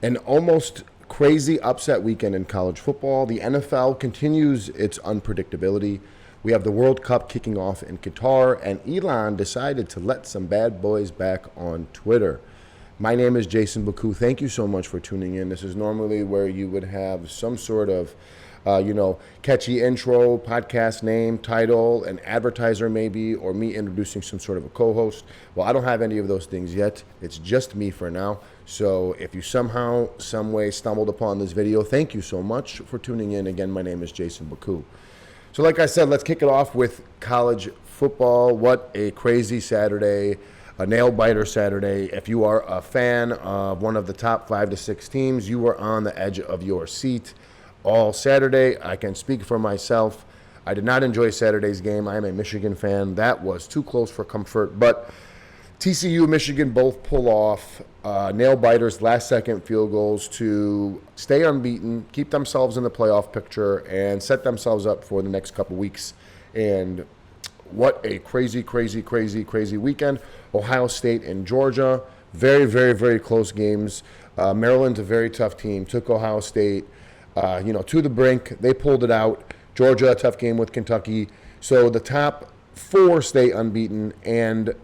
An almost crazy upset weekend in college football. The NFL continues its unpredictability. We have the World Cup kicking off in Qatar, and Elon decided to let some bad boys back on Twitter. My name is Jason Bakou. Thank you so much for tuning in. This is normally where you would have some sort of catchy intro, podcast name, title, an advertiser maybe, or me introducing some sort of a co-host. Well, I don't have any of those things yet. It's just me for now. So if you somehow, some way stumbled upon this video, thank you so much for tuning in. Again, my name is Jason Bakou. So like I said, let's kick it off with college football. What a crazy Saturday, a nail-biter Saturday. If you are a fan of one of the top 5 to 6 teams, you were on the edge of your seat all Saturday. I can speak for myself. I did not enjoy Saturday's game. I am a Michigan fan. That was too close for comfort. But TCU, Michigan both pull off nail-biters, last-second field goals to stay unbeaten, keep themselves in the playoff picture, and set themselves up for the next couple weeks. And what a crazy, crazy, crazy, crazy weekend. Ohio State and Georgia, very, very, very close games. Maryland's a very tough team. Took Ohio State to the brink. They pulled it out. Georgia, a tough game with Kentucky. So the top 4 stay unbeaten, and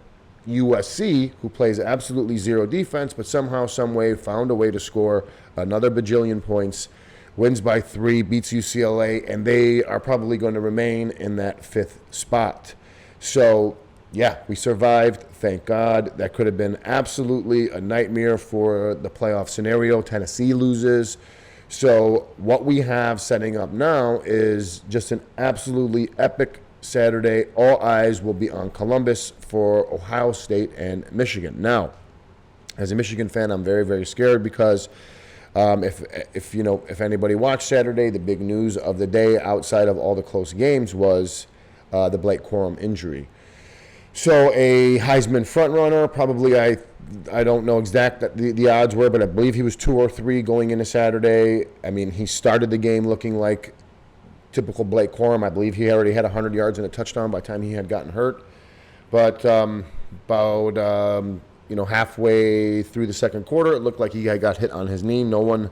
USC, who plays absolutely zero defense, but somehow, some way found a way to score another bajillion points, wins by 3, beats UCLA, and they are probably going to remain in that 5th spot. So, yeah, we survived. Thank God. That could have been absolutely a nightmare for the playoff scenario. Tennessee loses. So what we have setting up now is just an absolutely epic Saturday. All eyes will be on Columbus for Ohio State and Michigan. Now, as a Michigan fan, I'm very, very scared because if anybody watched Saturday, the big news of the day outside of all the close games was the Blake Corum injury. So a Heisman frontrunner, probably I don't know exact the odds were, but I believe he was 2 or 3 going into Saturday. I mean, he started the game looking like typical Blake Corum. I believe he already had 100 yards and a touchdown by the time he had gotten hurt. But halfway through the second quarter, it looked like he had got hit on his knee. No one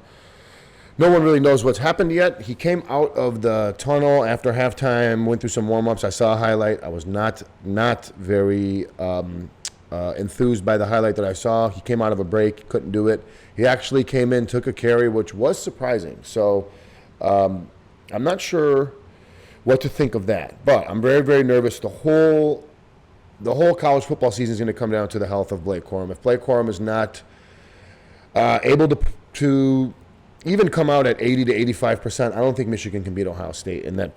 really knows what's happened yet. He came out of the tunnel after halftime, went through some warm-ups. I saw a highlight. I was not very enthused by the highlight that I saw. He came out of a break, couldn't do it. He actually came in, took a carry, which was surprising. So I'm not sure what to think of that. But I'm very, very nervous. The whole college football season is going to come down to the health of Blake Corum. If Blake Corum is not able to even come out at 80 to 85%, I don't think Michigan can beat Ohio State. And that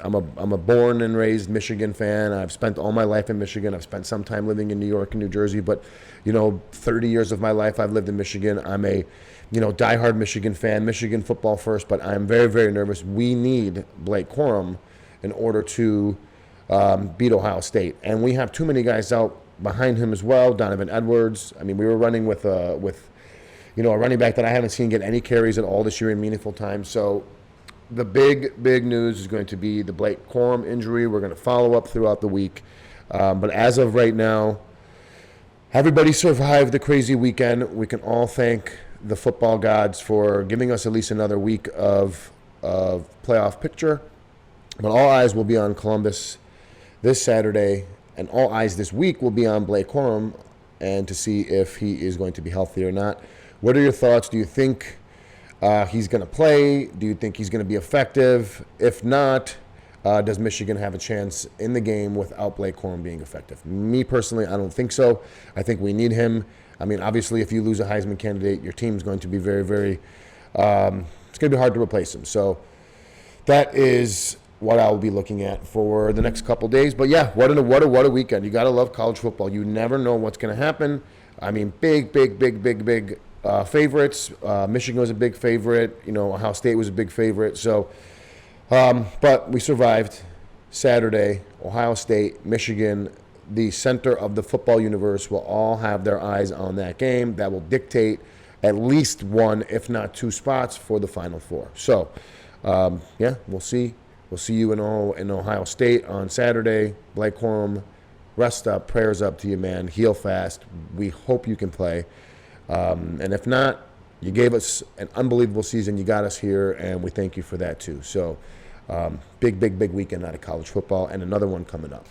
I'm a born and raised Michigan fan. I've spent all my life in Michigan. I've spent some time living in New York and New Jersey, but 30 years of my life I've lived in Michigan. I'm a diehard Michigan fan, Michigan football first, but I'm very, very nervous. We need Blake Corum in order to beat Ohio State, and we have too many guys out behind him as well. Donovan Edwards. I mean, we were running with a running back that I haven't seen get any carries at all this year in meaningful time. So the big news is going to be the Blake Corum injury. We're going to follow up throughout the week. But as of right now, everybody survived the crazy weekend. We can all thank the football gods for giving us at least another week of playoff picture. But all eyes will be on Columbus this Saturday, and all eyes this week will be on Blake Corum and to see if he is going to be healthy or not. What are your thoughts? Do you think he's going to play? Do you think he's going to be effective? If not, does Michigan have a chance in the game without Blake Corum being effective? Me personally, I don't think so. I think we need him. I mean, obviously, if you lose a Heisman candidate, your team's going to be very, very it's going to be hard to replace him. So that is what I'll be looking at for the next couple days. But yeah, what a weekend. You got to love college football. You never know what's going to happen. I mean, big favorites. Michigan was a big favorite. Ohio State was a big favorite. So, but we survived Saturday. Ohio State, Michigan, the center of the football universe will all have their eyes on that game. That will dictate at least 1, if not 2 spots for the Final Four. So, we'll see. We'll see you in Ohio State on Saturday. Blake Corum, rest up, prayers up to you, man. Heal fast. We hope you can play. And if not, You gave us an unbelievable season. You got us here, and we thank you for that too. So big weekend out of college football, and another one coming up.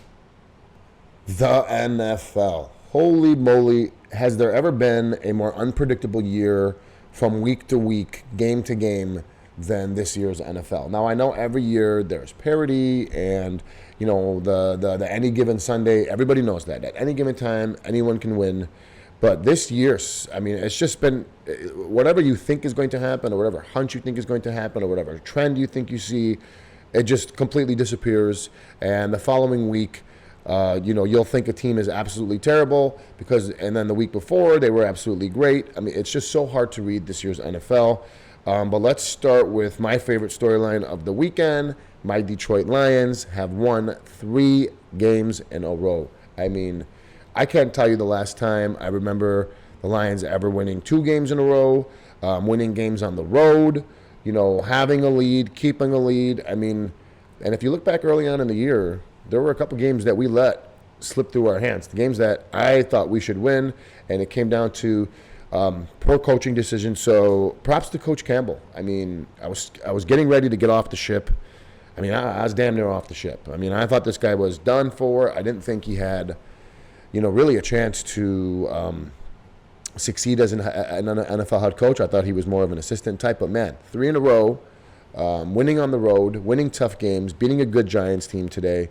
The NFL. Holy moly, has there ever been a more unpredictable year from week to week, game to game, than this year's NFL? Now, I know every year there's parity and, the any given Sunday, everybody knows that. At any given time, anyone can win. But this year, I mean, it's just been whatever you think is going to happen or whatever hunch you think is going to happen or whatever trend you think you see, it just completely disappears. And the following week, you'll think a team is absolutely terrible and then the week before they were absolutely great. I mean, it's just so hard to read this year's NFL. But let's start with my favorite storyline of the weekend. My Detroit Lions have won 3 games in a row. I mean, I can't tell you the last time I remember the Lions ever winning 2 games in a row, winning games on the road, having a lead, keeping a lead. I mean, and if you look back early on in the year, there were a couple games that we let slip through our hands, the games that I thought we should win, and it came down to poor coaching decisions. So props to Coach Campbell. I mean, I was getting ready to get off the ship. I mean, I was damn near off the ship. I mean, I thought this guy was done for. I didn't think he had, really a chance to succeed as an NFL head coach. I thought he was more of an assistant type. But, man, 3 in a row, winning on the road, winning tough games, beating a good Giants team today.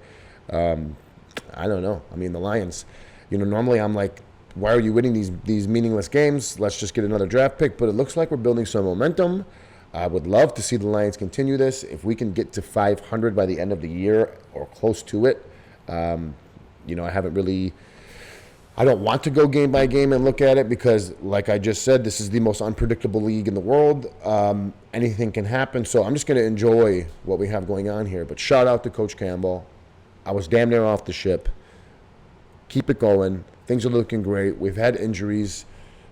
I don't know. I mean, the Lions, normally I'm like, why are you winning these meaningless games? Let's just get another draft pick. But it looks like we're building some momentum. I would love to see the Lions continue this. If we can get to 500 by the end of the year or close to it, I don't want to go game by game and look at it because, like I just said, this is the most unpredictable league in the world. Anything can happen. So I'm just going to enjoy what we have going on here. But shout out to Coach Campbell. I was damn near off the ship. Keep it going. Things are looking great. We've had injuries.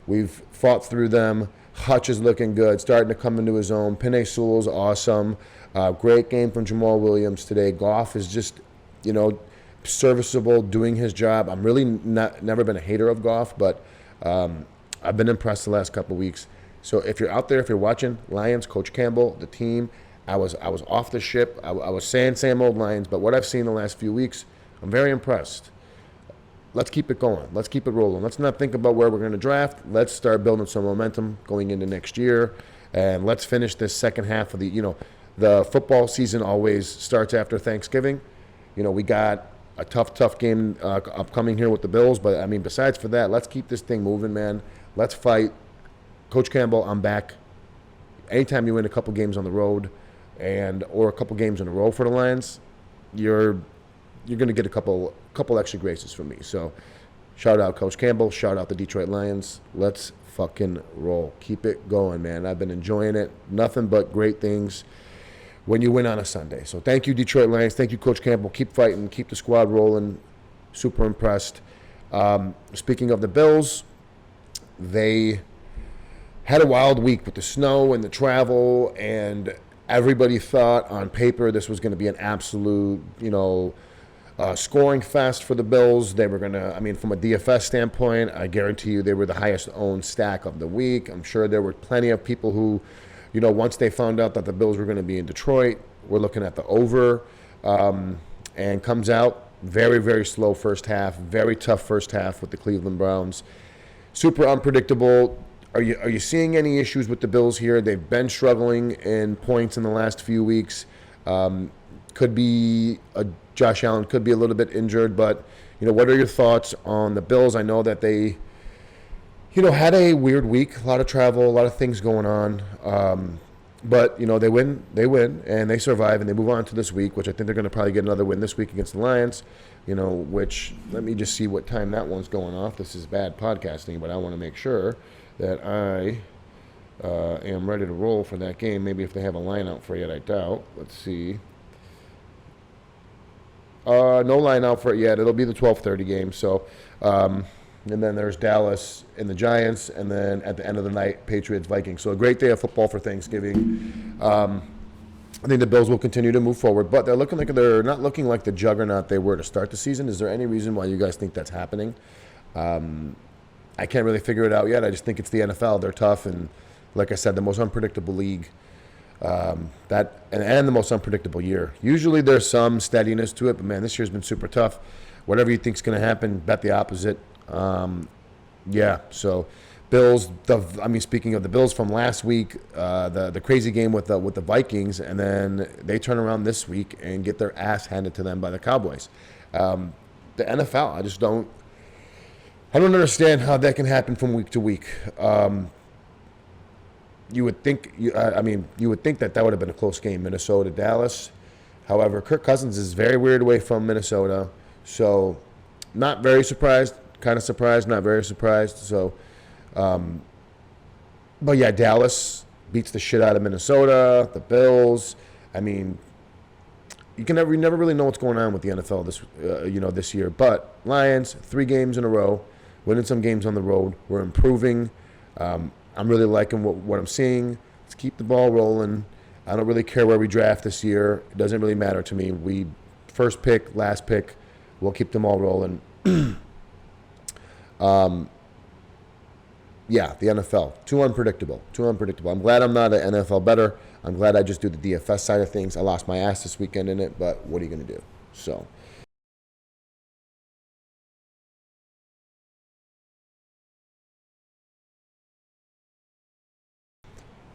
We've fought through them. Hutch is looking good, starting to come into his own. Penei Sewell's awesome. Great game from Jamal Williams today. Goff is just, serviceable, doing his job. I'm really never been a hater of Goff, but I've been impressed the last couple of weeks. So if you're out there, if you're watching Lions, Coach Campbell, the team, I was off the ship. I was saying same old Lions, but what I've seen the last few weeks, I'm very impressed. Let's keep it going. Let's keep it rolling. Let's not think about where we're going to draft. Let's start building some momentum going into next year, and let's finish this second half of the football season always starts after Thanksgiving. We got a tough game upcoming here with the Bills, but I mean, besides for that, let's keep this thing moving, man. Let's fight. Coach Campbell, I'm back. Anytime you win a couple games on the road or a couple games in a row for the Lions, you're going to get a couple extra graces from me. So shout out Coach Campbell. Shout out the Detroit Lions. Let's fucking roll. Keep it going, man. I've been enjoying it. Nothing but great things when you win on a Sunday. So thank you, Detroit Lions. Thank you, Coach Campbell. Keep fighting. Keep the squad rolling. Super impressed. Speaking of the Bills, they had a wild week with the snow and the travel, and everybody thought on paper this was going to be an absolute, scoring fest for the Bills. They were going to, from a DFS standpoint, I guarantee you they were the highest owned stack of the week. I'm sure there were plenty of people who, once they found out that the Bills were going to be in Detroit, were looking at the over, and comes out very, very slow first half, very tough first half with the Cleveland Browns. Super unpredictable. Are you seeing any issues with the Bills here? They've been struggling in points in the last few weeks. Could be Josh Allen could be a little bit injured, but what are your thoughts on the Bills? I know that they, had a weird week, a lot of travel, a lot of things going on. But they win, and they survive, and they move on to this week, which I think they're going to probably get another win this week against the Lions. Which let me just see what time that one's going off. This is bad podcasting, but I want to make sure that I am ready to roll for that game. Maybe if they have a line out for it yet, I doubt. Let's see. No line out for it yet. It'll be the 12:30 game. So, and then there's Dallas and the Giants, and then at the end of the night, Patriots, Vikings. So a great day of football for Thanksgiving. I think the Bills will continue to move forward, but they're not looking like the juggernaut they were to start the season. Is there any reason why you guys think that's happening? I can't really figure it out yet. I just think it's the NFL. They're tough, and like I said, the most unpredictable league. And the most unpredictable year. Usually there's some steadiness to it, but man, this year's been super tough. Whatever you think's going to happen, bet the opposite. Yeah. So, Bills. Speaking of the Bills from last week, the crazy game with the Vikings, and then they turn around this week and get their ass handed to them by the Cowboys. The NFL, I don't understand how that can happen from week to week. You would think that would have been a close game, Minnesota, Dallas. However, Kirk Cousins is very weird away from Minnesota, so not very surprised. Kind of surprised, not very surprised. So, but yeah, Dallas beats the shit out of Minnesota. The Bills. I mean, you never really know what's going on with the NFL this year. But Lions, 3 games in a row, winning some games on the road. We're improving. I'm really liking what I'm seeing. Let's keep the ball rolling. I don't really care where we draft this year. It doesn't really matter to me. We first pick, last pick, we'll keep them all rolling. Yeah, the NFL. Too unpredictable. I'm glad I'm not an NFL bettor. I'm glad I just do the DFS side of things. I lost my ass this weekend in it, but what are you going to do? So.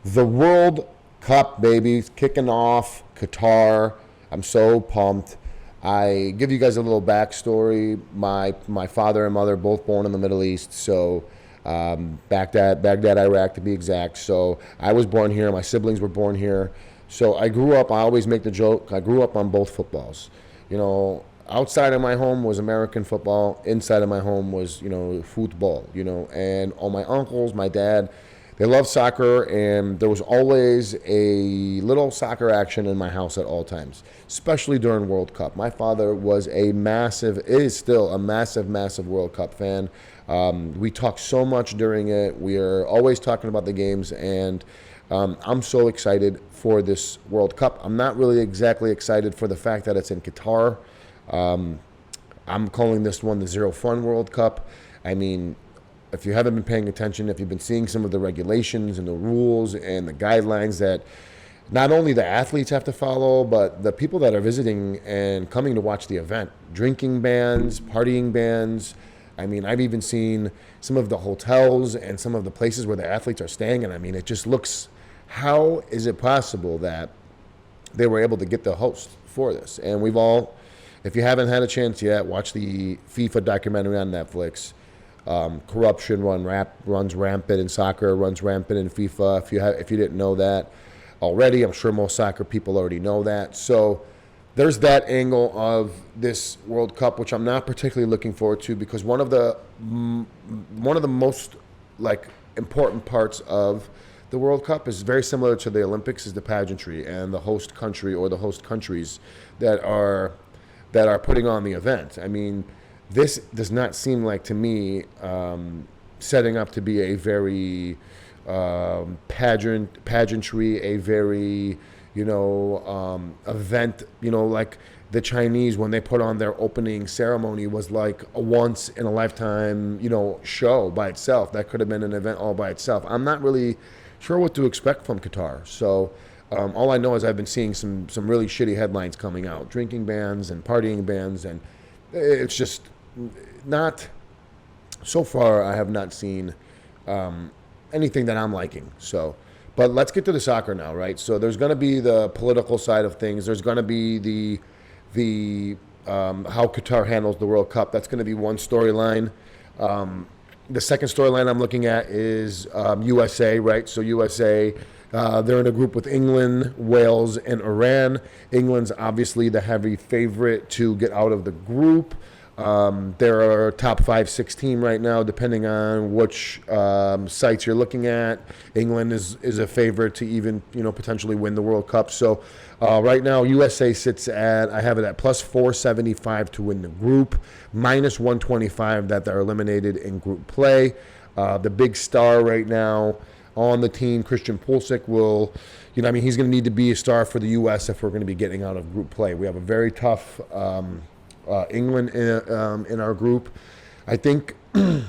The World Cup, baby, kicking off. Qatar. I'm so pumped. I give you guys a little backstory. My father and mother both born in the Middle East, so Baghdad, Iraq to be exact. So I was born here. My siblings were born here. So I grew up. I always make the joke. I grew up on both footballs. Outside of my home was American football. Inside of my home was football. And all my uncles, my dad. They love soccer, and there was always a little soccer action in my house at all times, especially during World Cup. My father is still a massive World Cup fan. We talk so much during it. We are always talking about the games, and I'm so excited for this World Cup. I'm not really exactly excited for the fact that it's in Qatar. I'm calling this one the Zero Fun World Cup. I mean, if you haven't been paying attention, if you've been seeing some of the regulations and the rules and the guidelines that not only the athletes have to follow, but the people that are visiting and coming to watch the event, drinking bans, partying bans. I mean, I've even seen some of the hotels and some of the places where the athletes are staying. And I mean, it just looks, how is it possible that they were able to get the host for this? And if you haven't had a chance yet, watch the FIFA documentary on Netflix. Corruption runs rampant in soccer, runs rampant in FIFA. If you didn't know that already, I'm sure most soccer people already know that. So there's that angle of this World Cup, which I'm not particularly looking forward to, because one of the most important parts of the World Cup is very similar to the Olympics, is the pageantry and the host country or the host countries that are putting on the event. I mean, this does not seem like, to me, setting up to be a very pageantry, a very, event, like the Chinese, when they put on their opening ceremony, was like a once in a lifetime, show by itself. That could have been an event all by itself. I'm not really sure what to expect from Qatar. So all I know is I've been seeing some really shitty headlines coming out, drinking bans and partying bans, and it's just not, so far I have not seen anything that I'm liking. So, but let's get to the soccer now, right? So there's going to be the political side of things. There's going to be the how Qatar handles the World Cup. That's going to be one storyline. The second storyline I'm looking at is USA, right? So USA, they're in a group with England, Wales, and Iran. England's obviously the heavy favorite to get out of the group. They're a top 5-6 team right now, depending on which sites you're looking at. England is a favorite to even potentially win the World Cup. So right now USA sits at, I have it at plus 475 to win the group, minus 125 that they're eliminated in group play. The big star right now on the team, Christian Pulisic, he's going to need to be a star for the U.S. if we're going to be getting out of group play. We have a very tough England in our group. I think we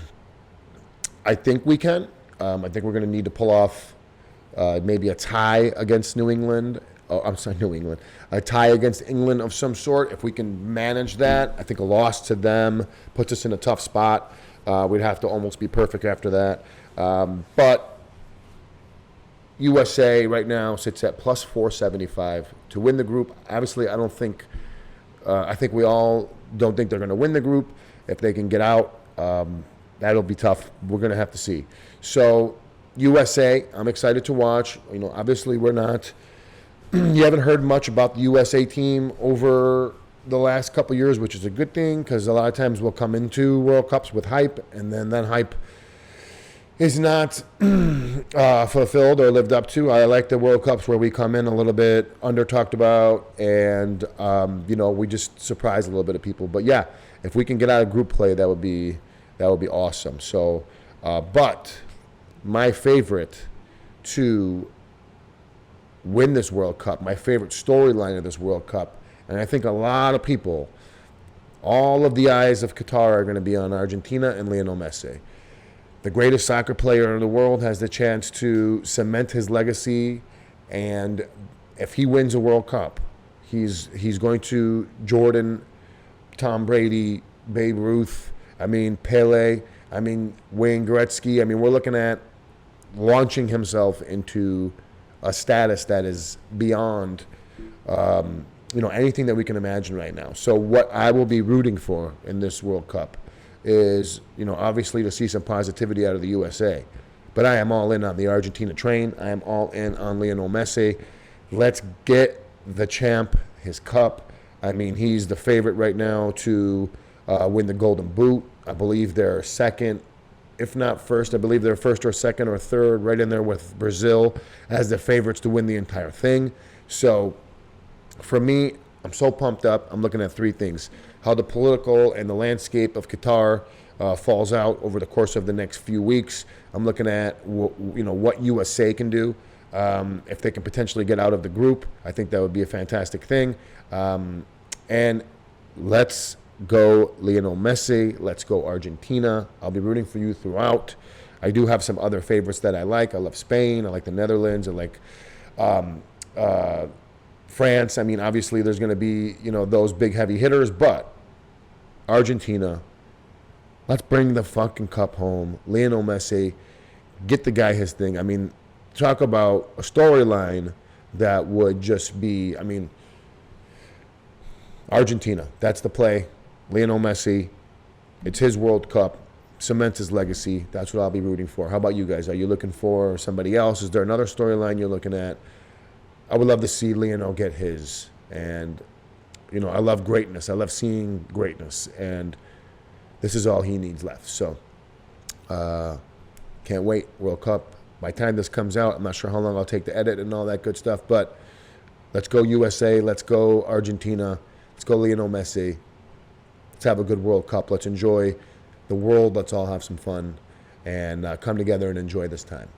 can. I think we're going to need to pull off maybe a tie against New England. Oh, I'm sorry, New England. A tie against England of some sort. If we can manage that, I think a loss to them puts us in a tough spot. We'd have to almost be perfect after that. But USA right now sits at plus 475 to win the group. Obviously, I think we all don't think they're going to win the group. If they can get out, that'll be tough. We're going to have to see. So USA, I'm excited to watch. Obviously we're not. You haven't heard much about the USA team over the last couple of years, which is a good thing because a lot of times we'll come into World Cups with hype, and then that hype is not fulfilled or lived up to. I like the World Cups where we come in a little bit under talked about, and we just surprise a little bit of people. But yeah, if we can get out of group play, that would be awesome. So, but my favorite to win this World Cup, my favorite storyline of this World Cup, and I think a lot of people, all of the eyes of Qatar are going to be on Argentina and Lionel Messi. The greatest soccer player in the world has the chance to cement his legacy, and if he wins a World Cup, he's going to Jordan, Tom Brady, Babe Ruth, Pele, Wayne Gretzky. We're looking at launching himself into a status that is beyond anything that we can imagine right now. So what I will be rooting for in this World Cup is, obviously to see some positivity out of the USA. But I am all in on the Argentina train. I am all in on Lionel Messi. Let's get the champ his cup. He's the favorite right now to win the Golden Boot. I believe they're second, if not first. I believe they're first or second or third, right in there with Brazil as the favorites to win the entire thing. So for me, I'm so pumped up. I'm looking at three things: how the political and the landscape of Qatar falls out over the course of the next few weeks. I'm looking at what USA can do. If they can potentially get out of the group, I think that would be a fantastic thing. And let's go Lionel Messi. Let's go Argentina. I'll be rooting for you throughout. I do have some other favorites that I like. I love Spain. I like the Netherlands. I like France. Obviously there's going to be, those big heavy hitters, but Argentina, let's bring the fucking cup home. Lionel Messi, get the guy his thing. Talk about a storyline that would just be, Argentina, that's the play. Lionel Messi, it's his World Cup, cements his legacy. That's what I'll be rooting for. How about you guys? Are you looking for somebody else? Is there another storyline you're looking at? I would love to see Lionel get his. And, I love greatness. I love seeing greatness. And this is all he needs left. So, can't wait. World Cup. By the time this comes out, I'm not sure how long I'll take to edit and all that good stuff. But let's go USA. Let's go Argentina. Let's go Lionel Messi. Let's have a good World Cup. Let's enjoy the world. Let's all have some fun and come together and enjoy this time.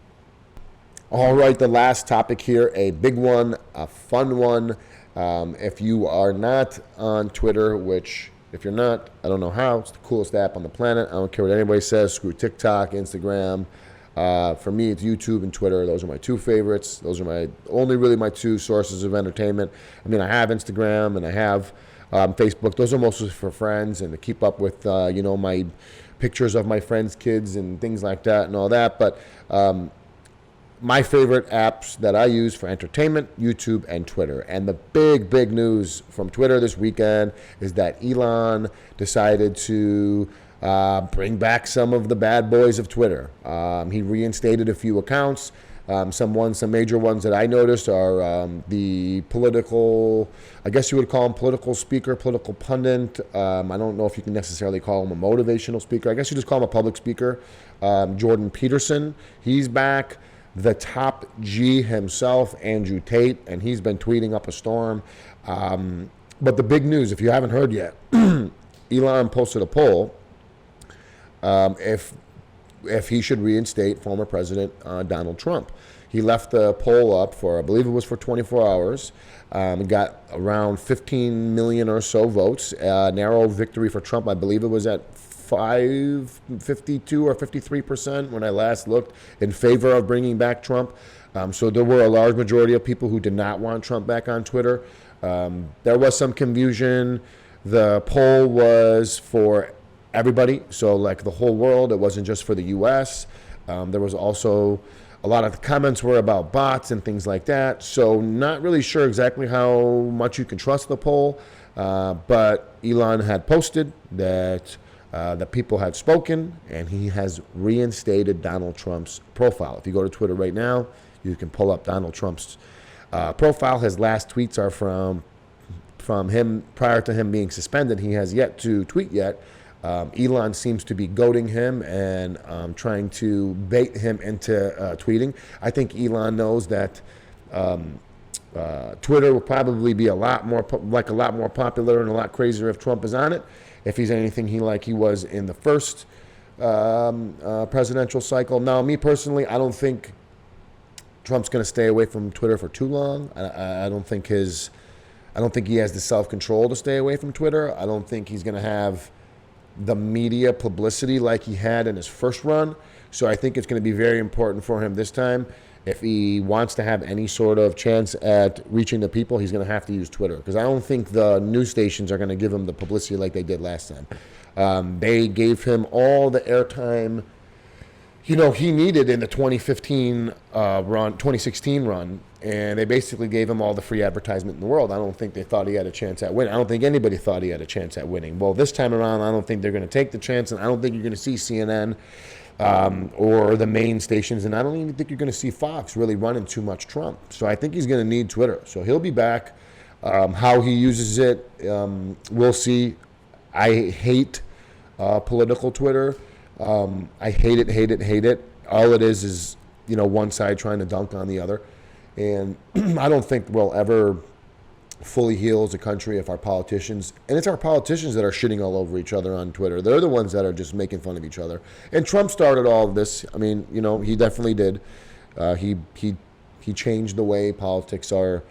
All right, the last topic here, a big one, a fun one. If you are not on Twitter, which if you're not, I don't know how. It's the coolest app on the planet. I don't care what anybody says. Screw TikTok, Instagram. For me, it's YouTube and Twitter. Those are my two favorites. Those are my two sources of entertainment. I have Instagram and I have Facebook. Those are mostly for friends and to keep up with, my pictures of my friends' kids and things like that and all that. But my favorite apps that I use for entertainment, YouTube and Twitter. And the big news from Twitter this weekend is that Elon decided to bring back some of the bad boys of Twitter. He reinstated a few accounts. Some major ones that I noticed are the political, I guess you would call him political speaker, political pundit. I don't know if you can necessarily call him a motivational speaker. I guess you just call him a public speaker. Jordan Peterson, he's back. The top G himself, Andrew Tate, and he's been tweeting up a storm. But the big news, if you haven't heard yet, Elon posted a poll if he should reinstate former President Donald Trump. He left the poll up for, I believe it was for 24 hours. Got around 15 million or so votes. Narrow victory for Trump. I believe it was at 52 or 53% when I last looked in favor of bringing back Trump. So there were a large majority of people who did not want Trump back on Twitter. There was some confusion. The poll was for everybody, so like the whole world. It wasn't just for the U.S. There was also a lot of the comments were about bots and things like that. So not really sure exactly how much you can trust the poll. But Elon had posted that the people had spoken, and he has reinstated Donald Trump's profile. If you go to Twitter right now, you can pull up Donald Trump's profile. His last tweets are from him prior to him being suspended. He has yet to tweet yet. Elon seems to be goading him and trying to bait him into tweeting. I think Elon knows that Twitter will probably be a lot more popular and a lot crazier if Trump is on it. If he's anything he was in the first presidential cycle. Now, me personally, I don't think Trump's going to stay away from Twitter for too long. I don't think he has the self-control to stay away from Twitter. I don't think he's going to have the media publicity like he had in his first run. So I think it's going to be very important for him this time. If he wants to have any sort of chance at reaching the people, he's going to have to use Twitter, because I don't think the news stations are going to give him the publicity like they did last time. They gave him all the airtime he needed in the 2016 run, and they basically gave him all the free advertisement in the world. I don't think they thought he had a chance at winning. I don't think anybody thought he had a chance at winning. Well, this time around, I don't think they're going to take the chance, and I don't think you're going to see CNN or the main stations, and I don't even think you're going to see Fox really running too much Trump. So I think he's going to need Twitter. So he'll be back. How he uses it, we'll see. I hate political Twitter. I hate it. All it is one side trying to dunk on the other. And I don't think we'll ever fully heal as a country if our politicians, and it's our politicians that are shitting all over each other on Twitter. They're the ones that are just making fun of each other. And Trump started all of this. I mean, he definitely did. He changed the way politics are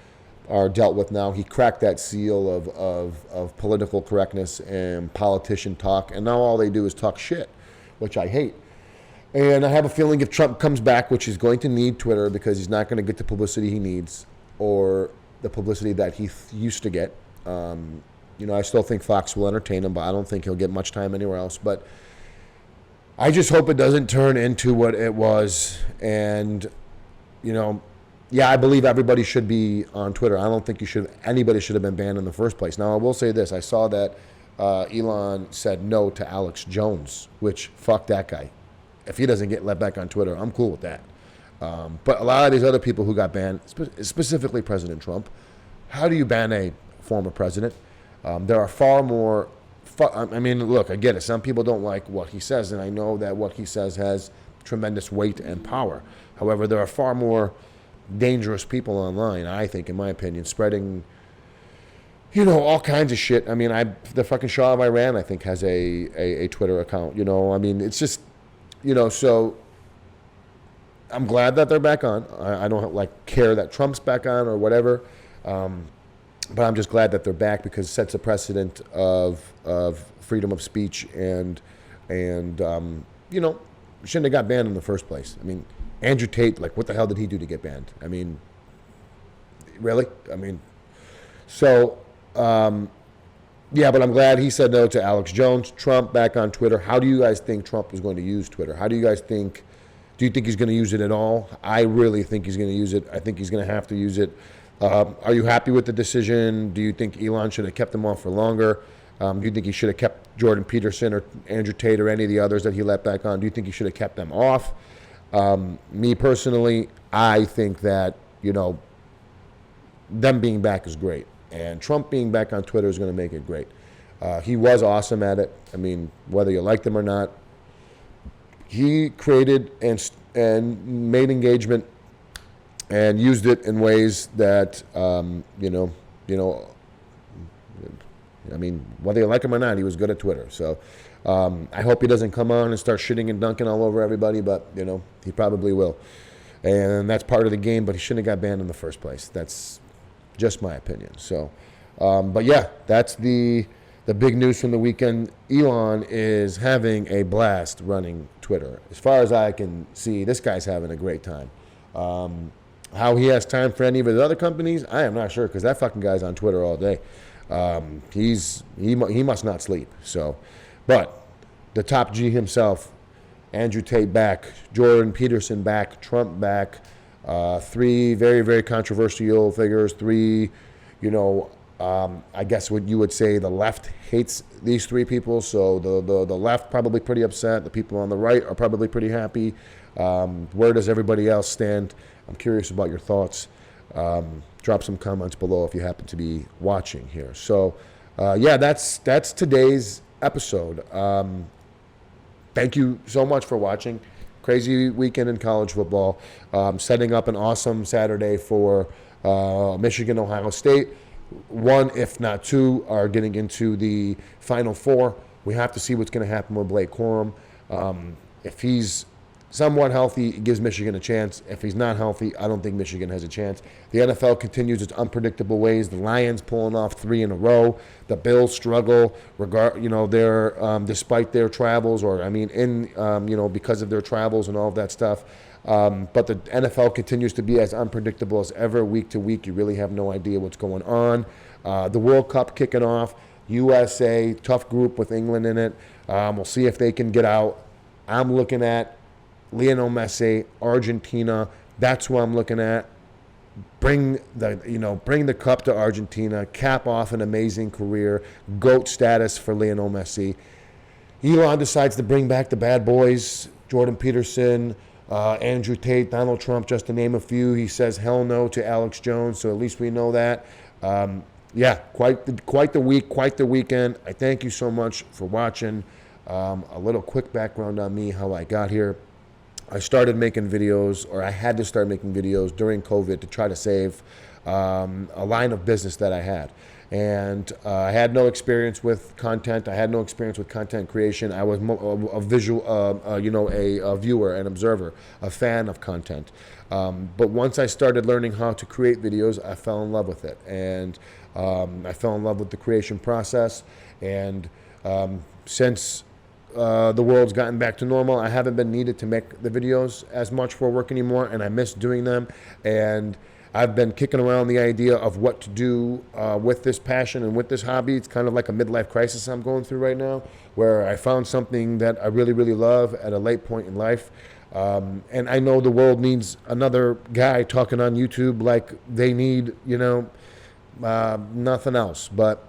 dealt with now. He cracked that seal of political correctness and politician talk, and now all they do is talk shit, which I hate. And I have a feeling if Trump comes back, which he's going to need Twitter because he's not going to get the publicity he needs or the publicity that he used to get. I still think Fox will entertain him, but I don't think he'll get much time anywhere else. But I just hope it doesn't turn into what it was. And, I believe everybody should be on Twitter. I don't think anybody should have been banned in the first place. Now, I will say this. I saw that Elon said no to Alex Jones, which, fuck that guy. If he doesn't get let back on Twitter, I'm cool with that. But a lot of these other people who got banned, specifically President Trump, how do you ban a former president? There are far more... look, I get it. Some people don't like what he says, and I know that what he says has tremendous weight and power. However, there are far more dangerous people online, I think, in my opinion, spreading... all kinds of shit. The fucking Shah of Iran, I think, has a Twitter account. It's just... so I'm glad that they're back on. I don't care that Trump's back on or whatever, but I'm just glad that they're back because it sets a precedent of freedom of speech and shouldn't have got banned in the first place. Andrew Tate, what the hell did he do to get banned? Really? So. But I'm glad he said no to Alex Jones. Trump back on Twitter. How do you guys think Trump is going to use Twitter? Do you think he's going to use it at all? I really think he's going to use it. I think he's going to have to use it. Are you happy with the decision? Do you think Elon should have kept him on for longer? Do you think he should have kept Jordan Peterson or Andrew Tate or any of the others that he let back on? Do you think he should have kept them off? Me personally, I think that, them being back is great. And Trump being back on Twitter is going to make it great. He was awesome at it. Whether you liked him or not, he created and made engagement and used it in ways that, whether you like him or not, he was good at Twitter. So I hope he doesn't come on and start shitting and dunking all over everybody, but, he probably will. And that's part of the game, but he shouldn't have got banned in the first place. That's just my opinion. So, that's the big news from the weekend. Elon is having a blast running Twitter. As far as I can see, this guy's having a great time. How he has time for any of his other companies, I am not sure, because that fucking guy's on Twitter all day. He must not sleep. So, but the top G himself, Andrew Tate back, Jordan Peterson back, Trump back, three very, very controversial figures. Three, I guess what you would say the left hates these three people. So the left probably pretty upset. The people on the right are probably pretty happy. Where does everybody else stand? I'm curious about your thoughts. Drop some comments below if you happen to be watching here. So, that's today's episode. Thank you so much for watching. Crazy weekend in college football. Setting up an awesome Saturday for Michigan, Ohio State. One, if not two, are getting into the Final Four. We have to see what's going to happen with Blake Corum. If he's somewhat healthy, it gives Michigan a chance. If he's not healthy, I don't think Michigan has a chance. The NFL continues its unpredictable ways. The Lions pulling off 3 in a row. The Bills struggle, despite their travels, because of their travels and all of that stuff. But the NFL continues to be as unpredictable as ever. Week to week, you really have no idea what's going on. The World Cup kicking off. USA, tough group with England in it. We'll see if they can get out. I'm looking at Lionel Messi, Argentina. That's who I'm looking at. Bring the cup to Argentina. Cap off an amazing career. GOAT status for Lionel Messi. Elon decides to bring back the bad boys. Jordan Peterson, Andrew Tate, Donald Trump, just to name a few. He says hell no to Alex Jones, so at least we know that. Quite the week, quite the weekend. I thank you so much for watching. A little quick background on me, how I got here. I started making videos, or I had to start making videos during COVID to try to save a line of business that I had. And I had no experience with content. I had no experience with content creation. I was a visual, a viewer, an observer, a fan of content. But once I started learning how to create videos, I fell in love with it. And I fell in love with the creation process. And since the world's gotten back to normal, I haven't been needed to make the videos as much for work anymore, and I miss doing them. And I've been kicking around the idea of what to do with this passion and with this hobby. It's kind of like a midlife crisis I'm going through right now, where I found something that I really, really love at a late point in life. And I know the world needs another guy talking on YouTube like they need, nothing else. But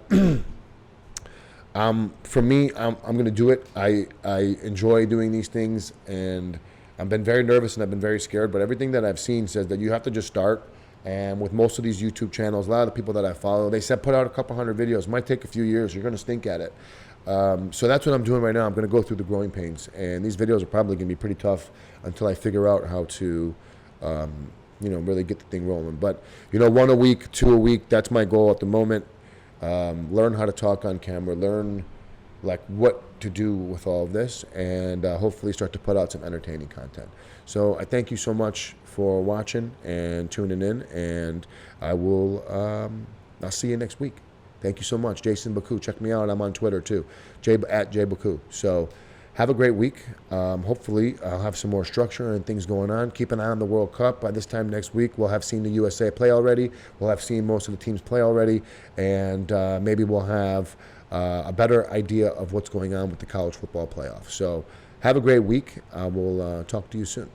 for me, I'm going to do it. I enjoy doing these things, and I've been very nervous and I've been very scared, but everything that I've seen says that you have to just start. And with most of these YouTube channels, a lot of the people that I follow, they said put out a couple hundred videos. It might take a few years. You're going to stink at it. So that's what I'm doing right now. I'm going to go through the growing pains, and these videos are probably going to be pretty tough until I figure out how to, really get the thing rolling. But, 1 a week, 2 a week, that's my goal at the moment. Learn how to talk on camera, learn what to do with all of this, and hopefully start to put out some entertaining content. So I thank you so much for watching and tuning in, and I'll see you next week. Thank you so much. Jason Bakou. Check me out. I'm on Twitter too, at Bakou. So have a great week. Hopefully I'll have some more structure and things going on. Keep an eye on the World Cup. By this time next week, we'll have seen the USA play already. We'll have seen most of the teams play already, and maybe we'll have a better idea of what's going on with the college football playoff. So have a great week. I will talk to you soon.